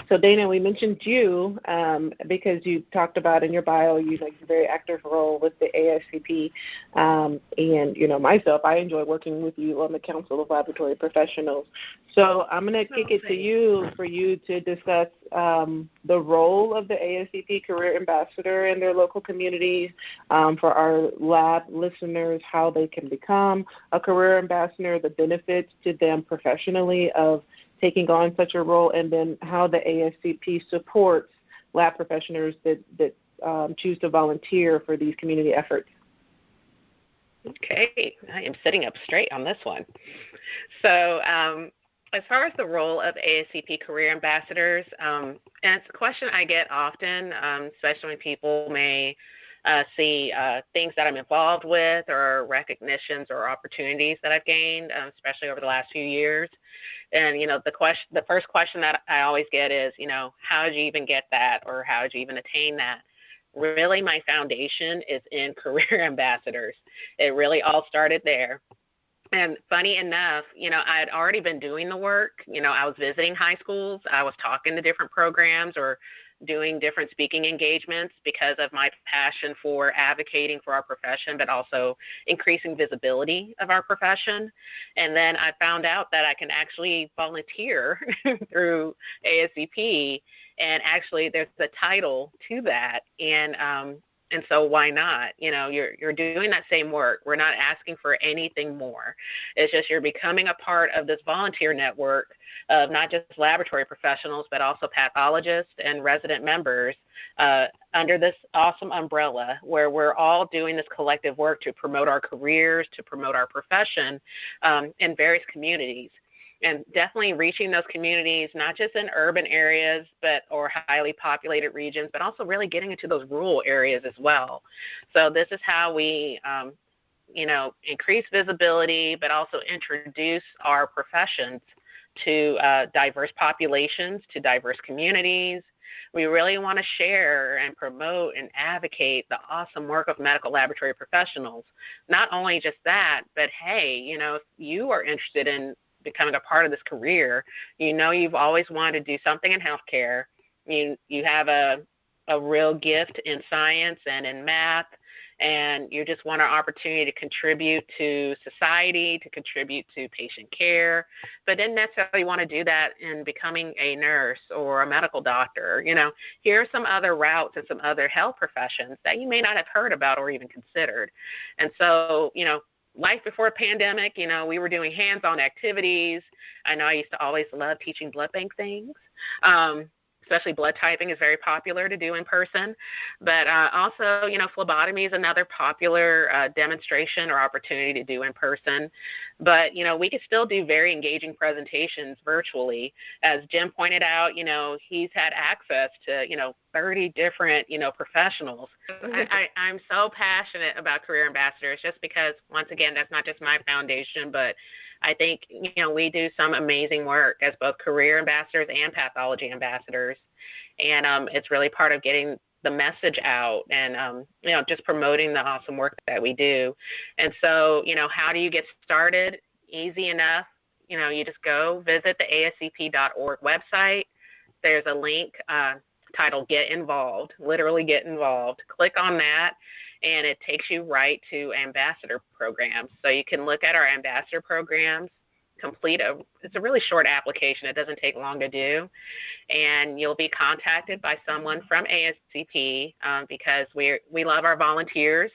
So Dana, we mentioned you because you talked about in your bio, you know, your very active role with the ASCP, and you know, myself, I enjoy working with you on the Council of Laboratory Professionals. So I'm going to kick it to you for you to discuss the role of the ASCP Career Ambassador in their local communities, for our lab listeners, how they can become a career ambassador, the benefits to them professionally of taking on such a role, and then how the ASCP supports lab professionals that choose to volunteer for these community efforts. Okay, I am sitting up straight on this one. So as far as the role of ASCP career ambassadors, and it's a question I get often, especially when people may see things that I'm involved with or recognitions or opportunities that I've gained, especially over the last few years. And, you know, the first question that I always get is, you know, how did you even get that, or how did you even attain that? Really, my foundation is in career ambassadors. It really all started there. And funny enough, you know, I had already been doing the work. You know, I was visiting high schools. I was talking to different programs or doing different speaking engagements because of my passion for advocating for our profession, but also increasing visibility of our profession. And then I found out that I can actually volunteer through ASCP, and actually there's a title to that. And so why not? You know, you're doing that same work. We're not asking for anything more. It's just you're becoming a part of this volunteer network of not just laboratory professionals, but also pathologists and resident members under this awesome umbrella where we're all doing this collective work to promote our careers, to promote our profession in various communities. And definitely reaching those communities, not just in urban areas or highly populated regions, but also really getting into those rural areas as well. So this is how we, you know, increase visibility, but also introduce our professions to diverse populations, to diverse communities. We really want to share and promote and advocate the awesome work of medical laboratory professionals. Not only just that, but hey, you know, if you are interested in becoming a part of this career, you know you've always wanted to do something in healthcare. You have a real gift in science and in math, and you just want an opportunity to contribute to society, to contribute to patient care, but didn't necessarily want to do that in becoming a nurse or a medical doctor. You know, here are some other routes and some other health professions that you may not have heard about or even considered. And so, you know, life before the pandemic, you know, we were doing hands-on activities. I know I used to always love teaching blood bank things. Especially blood typing is very popular to do in person. But also, you know, phlebotomy is another popular demonstration or opportunity to do in person. But, you know, we could still do very engaging presentations virtually. As Jim pointed out, you know, he's had access to, you know, 30 different, you know, professionals. I'm so passionate about career ambassadors just because, once again, that's not just my foundation, but I think, you know, we do some amazing work as both career ambassadors and pathology ambassadors. And it's really part of getting the message out and, you know, just promoting the awesome work that we do. And so, you know, how do you get started? Easy enough. You know, you just go visit the ascp.org website. There's a link titled Get Involved, literally Get Involved. Click on that, and it takes you right to ambassador programs. So you can look at our ambassador programs, it's a really short application. It doesn't take long to do. And you'll be contacted by someone from ASCP because we love our volunteers.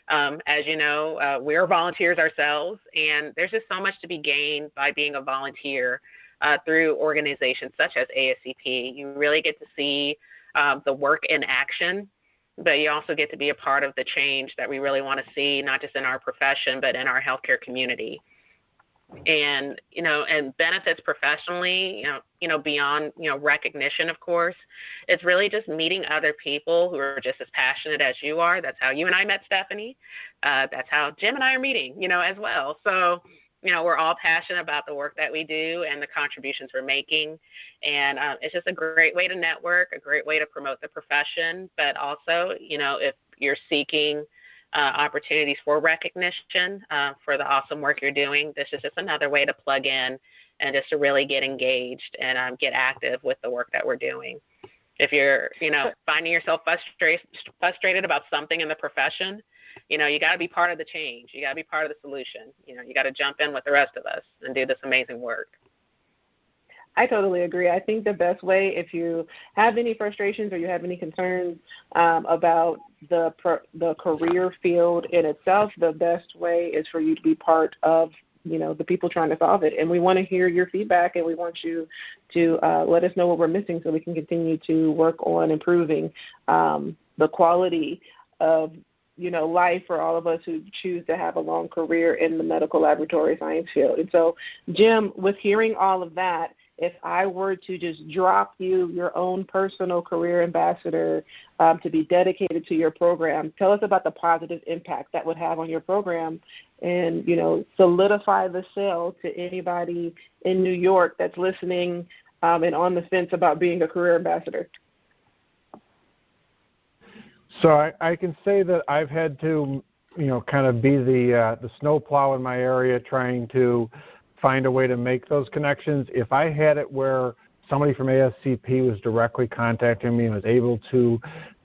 As you know, we're volunteers ourselves, and there's just so much to be gained by being a volunteer through organizations such as ASCP. You really get to see the work in action, but you also get to be a part of the change that we really want to see, not just in our profession, but in our healthcare community. And, you know, and benefits professionally, you know, beyond, you know, recognition, of course, it's really just meeting other people who are just as passionate as you are. That's how you and I met Stephanie. That's how Jim and I are meeting, you know, as well. So, you know, we're all passionate about the work that we do and the contributions we're making. And it's just a great way to network, a great way to promote the profession. But also, you know, if you're seeking opportunities for recognition for the awesome work you're doing, this is just another way to plug in and just to really get engaged and get active with the work that we're doing. If you're, finding yourself frustrated about something in the profession, you got to be part of the change. You got to be part of the solution. You got to jump in with the rest of us and do this amazing work. I totally agree. I think the best way, if you have any frustrations or you have any concerns about the career field in itself, the best way is for you to be part of the people trying to solve it. And we want to hear your feedback, and we want you to let us know what we're missing so we can continue to work on improving the quality of life for all of us who choose to have a long career in the medical laboratory science field. And so, Jim, with hearing all of that, if I were to just drop you your own personal career ambassador to be dedicated to your program, tell us about the positive impact that would have on your program and, solidify the sale to anybody in New York that's listening and on the fence about being a career ambassador. So I can say that I've had to, kind of be the snowplow in my area, trying to find a way to make those connections. If I had it where somebody from Ascp was directly contacting me and was able to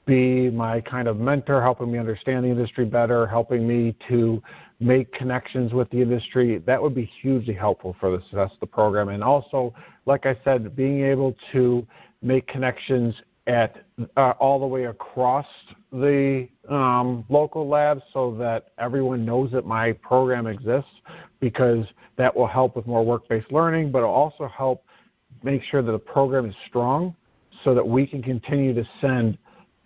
be my kind of mentor, helping me understand the industry better, helping me to make connections with the industry, that would be hugely helpful for the success of the program. And also, like I said, being able to make connections at all the way across the local labs so that everyone knows that my program exists, because that will help with more work-based learning, but it will also help make sure that the program is strong so that we can continue to send,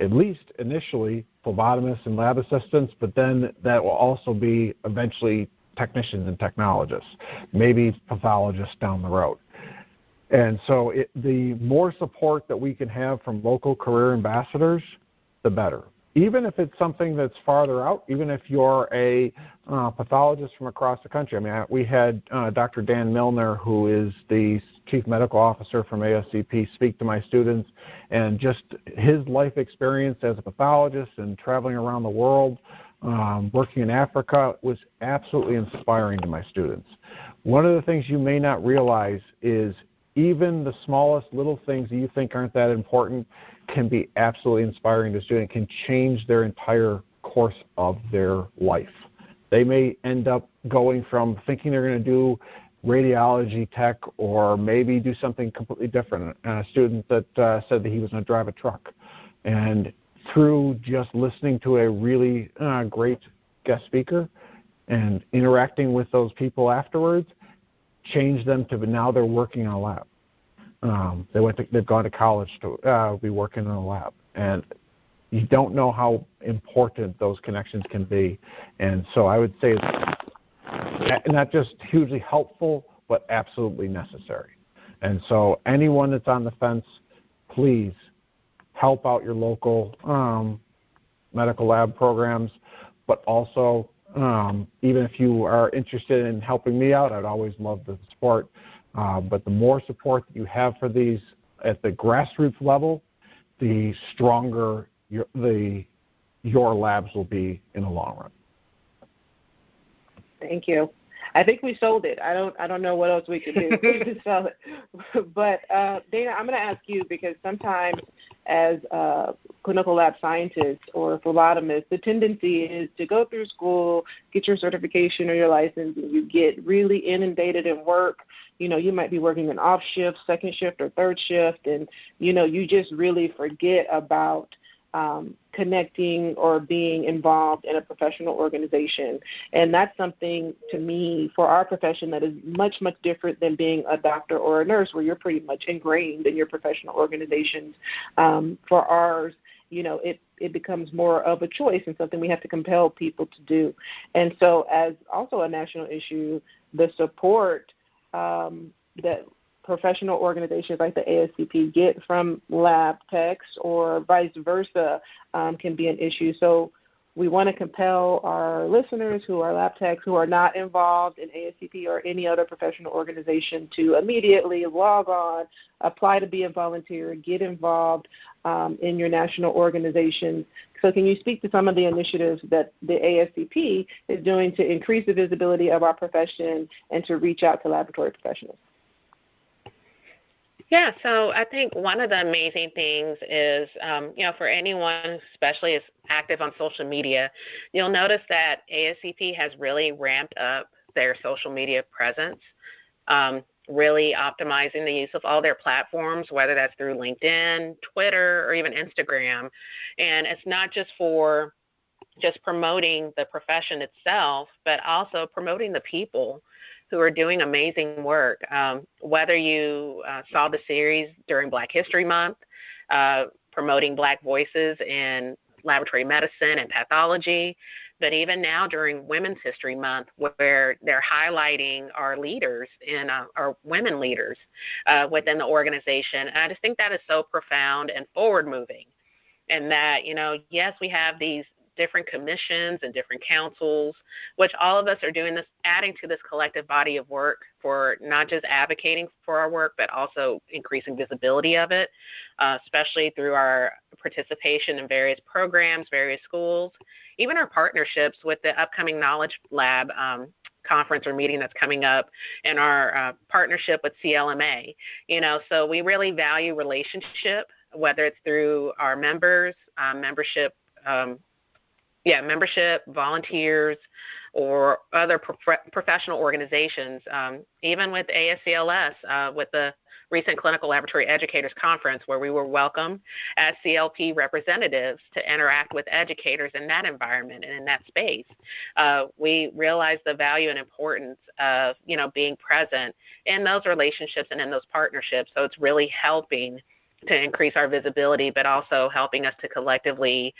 at least initially, phlebotomists and lab assistants, but then that will also be eventually technicians and technologists, maybe pathologists down the road. And so the more support that we can have from local career ambassadors, the better. Even if it's something that's farther out, even if you're a pathologist from across the country. I mean, we had Dr. Dan Milner, who is the Chief Medical Officer from ASCP, speak to my students, and just his life experience as a pathologist and traveling around the world, working in Africa, was absolutely inspiring to my students. One of the things you may not realize is even the smallest little things that you think aren't that important can be absolutely inspiring to students, can change their entire course of their life. They may end up going from thinking they're going to do radiology tech or maybe do something completely different. A student that said that he was going to drive a truck. And through just listening to a really great guest speaker and interacting with those people afterwards, changed them to now they're working in a lab. They've gone to college to be working in a lab, and you don't know how important those connections can be. And so I would say it's not just hugely helpful, but absolutely necessary. And so anyone that's on the fence, please help out your local medical lab programs, but also even if you are interested in helping me out, I'd always love the support. But the more support that you have for these at the grassroots level, the stronger your labs will be in the long run. Thank you. I think we sold it. I don't know what else we could do to sell it. But Dana, I'm going to ask you, because sometimes as clinical lab scientists or phlebotomists, the tendency is to go through school, get your certification or your license, and you get really inundated in work. You might be working an off shift, second shift, or third shift, and you just really forget about connecting or being involved in a professional organization. And that's something, to me, for our profession, that is much, much different than being a doctor or a nurse, where you're pretty much ingrained in your professional organizations. For ours, it becomes more of a choice and something we have to compel people to do. And so, as also a national issue, the support that professional organizations like the ASCP get from lab techs or vice versa can be an issue. So we want to compel our listeners who are lab techs who are not involved in ASCP or any other professional organization to immediately log on, apply to be a volunteer, get involved in your national organizations. So can you speak to some of the initiatives that the ASCP is doing to increase the visibility of our profession and to reach out to laboratory professionals? Yeah, so I think one of the amazing things is, for anyone, especially is active on social media, you'll notice that ASCP has really ramped up their social media presence, really optimizing the use of all their platforms, whether that's through LinkedIn, Twitter, or even Instagram. And it's not just for just promoting the profession itself, but also promoting the people who are doing amazing work. Whether you saw the series during Black History Month, promoting Black voices in laboratory medicine and pathology, but even now during Women's History Month, where they're highlighting our leaders and our women leaders within the organization. And I just think that is so profound and forward-moving. And that, yes, we have these different commissions and different councils, which all of us are doing this, adding to this collective body of work for not just advocating for our work, but also increasing visibility of it, especially through our participation in various programs, various schools, even our partnerships with the upcoming Knowledge Lab conference or meeting that's coming up, and our partnership with CLMA. So we really value relationship, whether it's through our members, membership, volunteers, or other professional organizations, even with ASCLS, with the recent Clinical Laboratory Educators Conference, where we were welcome as CLP representatives to interact with educators in that environment and in that space. We realized the value and importance of, being present in those relationships and in those partnerships. So it's really helping to increase our visibility, but also helping us to collectively,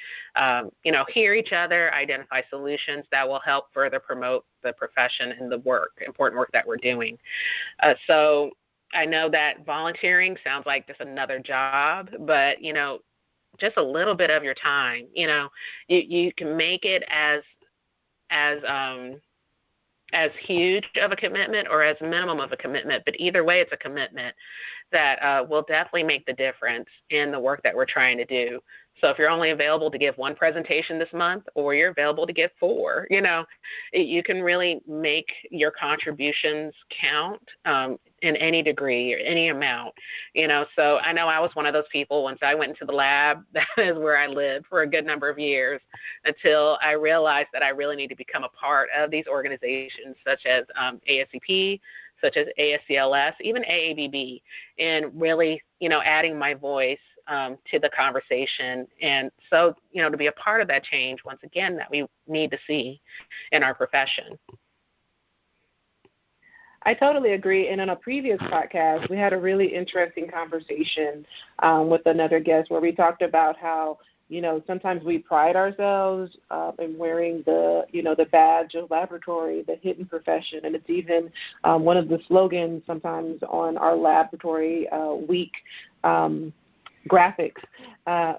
hear each other, identify solutions that will help further promote the profession and the important work that we're doing. So I know that volunteering sounds like just another job, but, just a little bit of your time, you can make it as huge of a commitment or as minimum of a commitment, but either way, it's a commitment that will definitely make the difference in the work that we're trying to do. So if you're only available to give one presentation this month, or you're available to give 4, you can really make your contributions count in any degree or any amount. So I know I was one of those people. Once I went into the lab, that is where I lived for a good number of years, until I realized that I really need to become a part of these organizations such as ASCP, such as ASCLS, even AABB, and really, adding my voice to the conversation. And so, to be a part of that change, once again, that we need to see in our profession. I totally agree. And on a previous podcast, we had a really interesting conversation with another guest where we talked about how, sometimes we pride ourselves in wearing the badge of laboratory, the hidden profession. And it's even one of the slogans sometimes on our laboratory week graphics,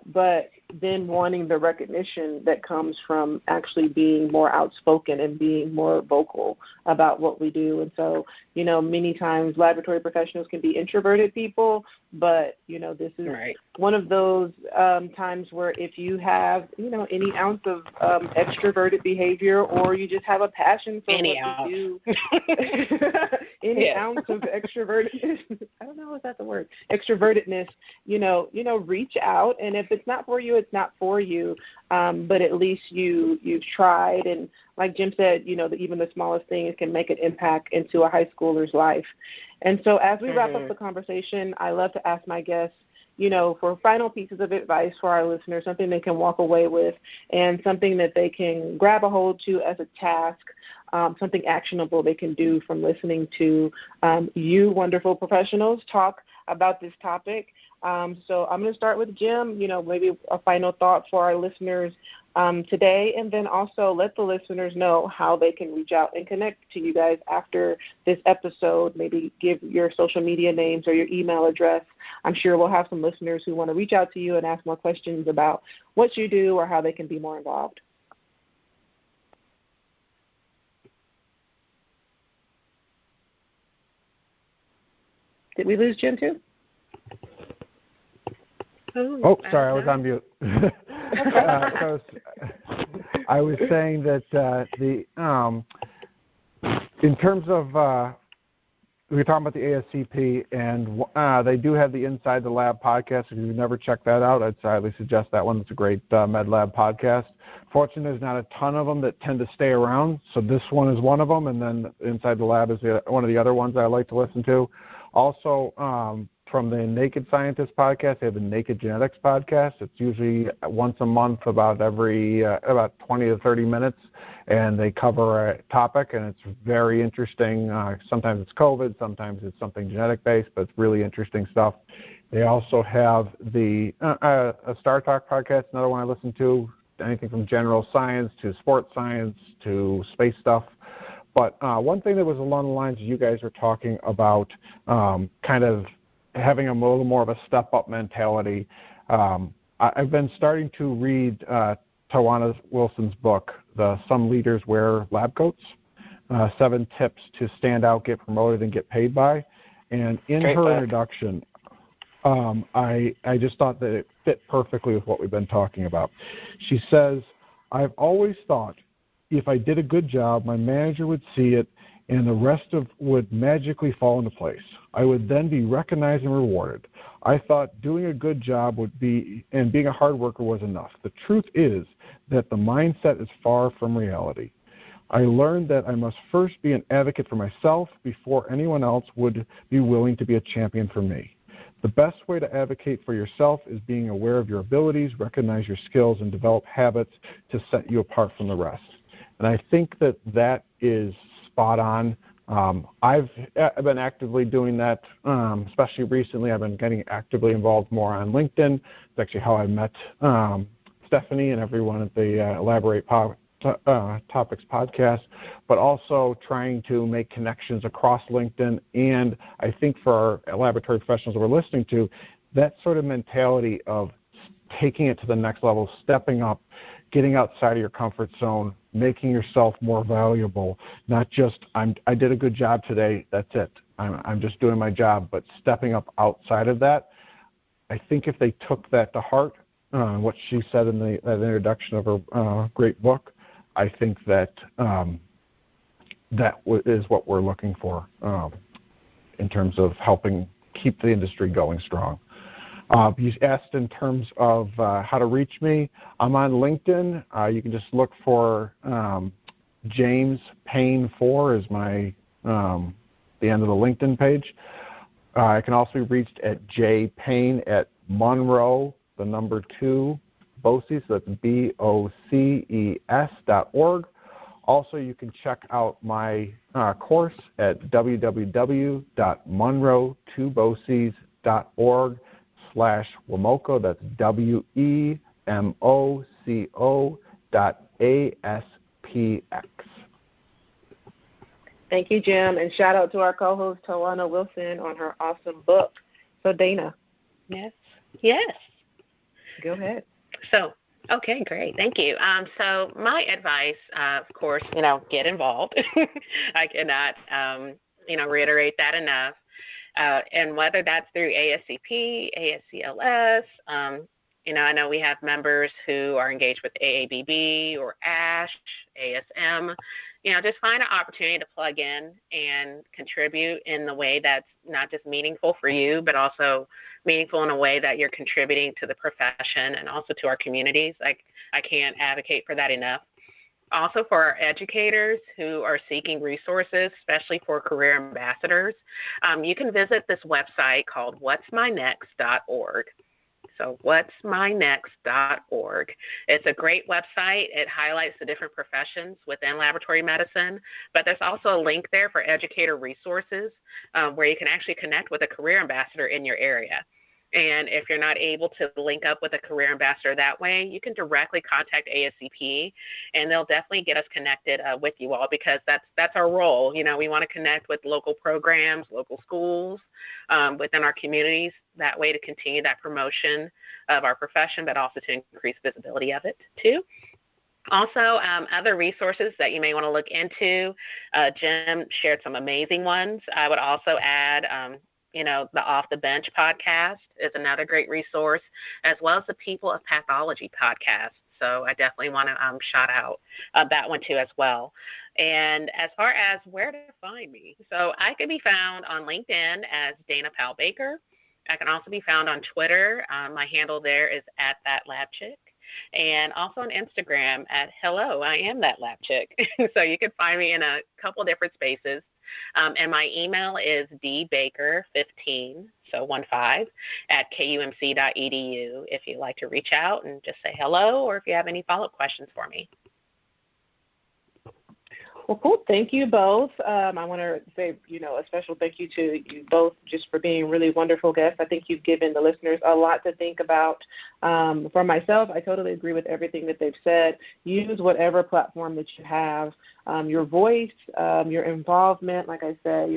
but then wanting the recognition that comes from actually being more outspoken and being more vocal about what we do. And so, many times laboratory professionals can be introverted people, but, this is right. One of those times where if you have, any ounce of extroverted behavior, or you just have a passion for what you do, any ounce of extrovertedness, I don't know if that's a word, extrovertedness, reach out. And if it's not for you, it's not for you. But at least you've tried. And like Jim said, even the smallest things can make an impact into a high schooler's life. And so as we wrap up the conversation, I love to ask my guests, for final pieces of advice for our listeners, something they can walk away with and something that they can grab a hold to as a task, something actionable they can do from listening to you wonderful professionals talk about this topic. So I'm going to start with Jim, maybe a final thought for our listeners today, and then also let the listeners know how they can reach out and connect to you guys after this episode. Maybe give your social media names or your email address. I'm sure we'll have some listeners who want to reach out to you and ask more questions about what you do or how they can be more involved. Did we lose Jim too? Oh, sorry, I was on mute. I was saying that in terms of we're talking about the ASCP, and they do have the Inside the Lab podcast. If you've never checked that out, I'd highly suggest that one. It's a great Med Lab podcast. Fortunately, there's not a ton of them that tend to stay around, so this one is one of them, and then Inside the Lab is one of the other ones I like to listen to. Also, from the Naked Scientist podcast, they have the Naked Genetics podcast. It's usually once a month, about 20 to 30 minutes, and they cover a topic, and it's very interesting. Sometimes it's COVID, sometimes it's something genetic-based, but it's really interesting stuff. They also have the a Star Talk podcast, another one I listen to, anything from general science to sports science to space stuff. But one thing that was along the lines you guys were talking about, kind of having a little more of a step-up mentality. I've been starting to read Tawana Wilson's book, Some Leaders Wear Lab Coats, 7 Tips to Stand Out, Get Promoted, and Get Paid By. And in her introduction, I just thought that it fit perfectly with what we've been talking about. She says, I've always thought if I did a good job, my manager would see it and the rest would magically fall into place. I would then be recognized and rewarded. I thought doing a good job and being a hard worker was enough. The truth is that the mindset is far from reality. I learned that I must first be an advocate for myself before anyone else would be willing to be a champion for me. The best way to advocate for yourself is being aware of your abilities, recognize your skills, and develop habits to set you apart from the rest. And I think that is spot on. I've been actively doing that, especially recently. I've been getting actively involved more on LinkedIn. It's actually how I met Stephanie and everyone at the Elaborate Topics podcast, but also trying to make connections across LinkedIn. And I think for our laboratory professionals that we're listening to, that sort of mentality of taking it to the next level, stepping up, getting outside of your comfort zone, making yourself more valuable, not just I did a good job today, that's it. I'm just doing my job, but stepping up outside of that. I think if they took that to heart, what she said in that introduction of her great book, I think that is what we're looking for in terms of helping keep the industry going strong. You asked in terms of how to reach me. I'm on LinkedIn. You can just look for James Payne 4 is the end of the LinkedIn page. I can also be reached at jpayne at Monroe, the number 2, BOCES, so that's BOCES.org. Also, you can check out my course at www.monroe2boces.org/WMOCO. That's WEMOCO.ASPX. Thank you, Jim, and shout out to our co-host Tawana Wilson on her awesome book. So, Dana. Yes. Go ahead. So, okay, great. Thank you. So my advice, of course, get involved. I cannot, reiterate that enough. And whether that's through ASCP, ASCLS, I know we have members who are engaged with AABB or ASH, ASM. Just find an opportunity to plug in and contribute in the way that's not just meaningful for you, but also meaningful in a way that you're contributing to the profession and also to our communities. I can't advocate for that enough. Also for our educators who are seeking resources, especially for career ambassadors, you can visit this website called whatsmynext.org. So whatsmynext.org. It's a great website. It highlights the different professions within laboratory medicine, but there's also a link there for educator resources where you can actually connect with a career ambassador in your area. And if you're not able to link up with a career ambassador that way, you can directly contact ASCP, and they'll definitely get us connected with you all, because that's our role. We want to connect with local programs, local schools within our communities, that way to continue that promotion of our profession, but also to increase visibility of it too. Also, other resources that you may want to look into, Jim shared some amazing ones. I would also add the Off the Bench podcast is another great resource, as well as the People of Pathology podcast. So I definitely want to shout out that one too as well. And as far as where to find me, so I can be found on LinkedIn as Dana Powell Baker. I can also be found on Twitter. My handle there is @thatlabchick. And also on Instagram at hello, I am that lab chick. So you can find me in a couple different spaces. And my email is dbaker15, so 15, @kumc.edu if you'd like to reach out and just say hello, or if you have any follow-up questions for me. Well, cool. Thank you both. I want to say, a special thank you to you both just for being really wonderful guests. I think you've given the listeners a lot to think about. For myself, I totally agree with everything that they've said. Use whatever platform that you have. Your voice, your involvement. Like I said,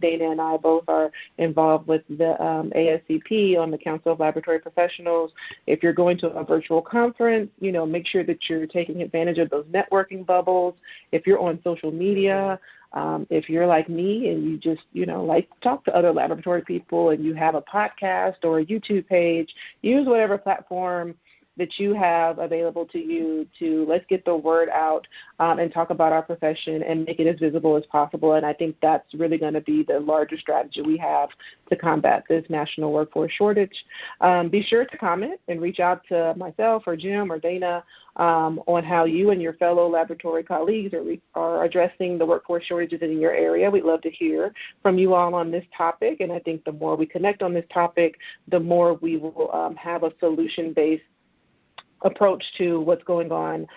Dana and I both are involved with the Ascp on the Council of Laboratory Professionals. If you're going to a virtual conference, make sure that you're taking advantage of those networking bubbles. If you're on social media, if you're like me and you just, like to talk to other laboratory people and you have a podcast or a YouTube page, use whatever platform that you have available to you to let's get the word out and talk about our profession and make it as visible as possible. And I think that's really going to be the larger strategy we have to combat this national workforce shortage. Be sure to comment and reach out to myself or Jim or Dana on how you and your fellow laboratory colleagues are addressing the workforce shortages in your area. We'd love to hear from you all on this topic. And I think the more we connect on this topic, the more we will have a solution-based approach to what's going on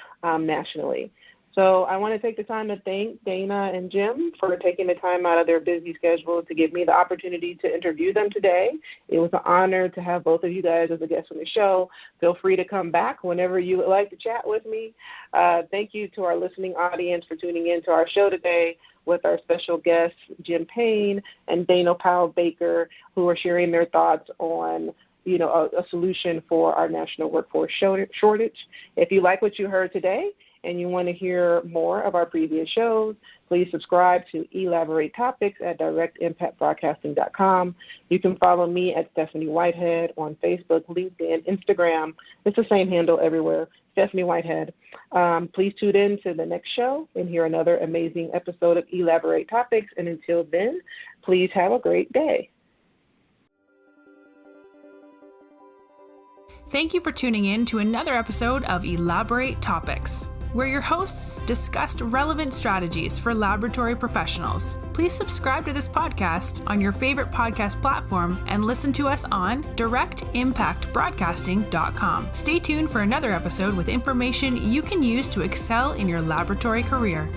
nationally. So I want to take the time to thank Dana and Jim for taking the time out of their busy schedule to give me the opportunity to interview them today. It was an honor to have both of you guys as a guest on the show. Feel free to come back whenever you would like to chat with me. Thank you to our listening audience for tuning in to our show today with our special guests, Jim Payne and Dana Powell Baker, who are sharing their thoughts on a solution for our national workforce shortage. If you like what you heard today and you want to hear more of our previous shows, please subscribe to Elaborate Topics at directimpactbroadcasting.com. You can follow me at Stephanie Whitehead on Facebook, LinkedIn, Instagram. It's the same handle everywhere, Stephanie Whitehead. Please tune in to the next show and hear another amazing episode of Elaborate Topics. And until then, please have a great day. Thank you for tuning in to another episode of Elaborate Topics, where your hosts discussed relevant strategies for laboratory professionals. Please subscribe to this podcast on your favorite podcast platform and listen to us on directimpactbroadcasting.com. Stay tuned for another episode with information you can use to excel in your laboratory career.